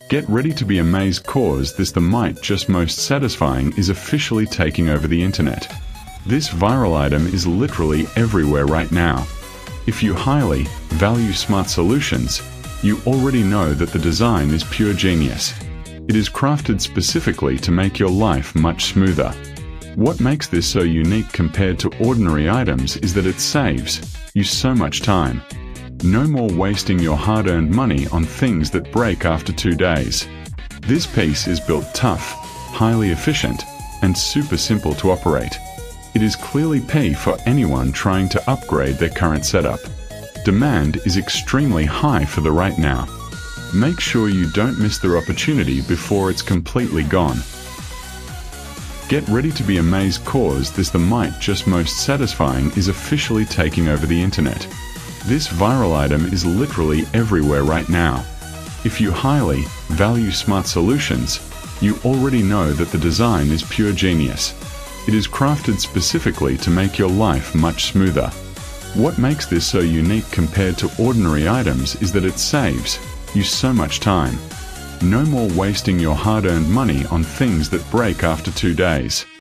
Get ready to be amazed, cause this the might just most satisfying is officially taking over the internet. This viral item is literally everywhere right now. If you highly value smart solutions, you already know that the design is pure genius. It is crafted specifically to make your life much smoother. What makes this so unique compared to ordinary items is that it saves you so much time. No more wasting your hard-earned money on things that break after 2 days. This piece is built tough, highly efficient, and super simple to operate. It is clearly P for anyone trying to upgrade their current setup. Demand is extremely high for the right now. Make sure you don't miss their opportunity before it's completely gone. Get ready to be amazed, cause this the might just most satisfying is officially taking over the internet. This viral item is literally everywhere right now. If you highly value smart solutions, you already know that the design is pure genius. It is crafted specifically to make your life much smoother. What makes this so unique compared to ordinary items is that it saves you so much time. No more wasting your hard-earned money on things that break after 2 days.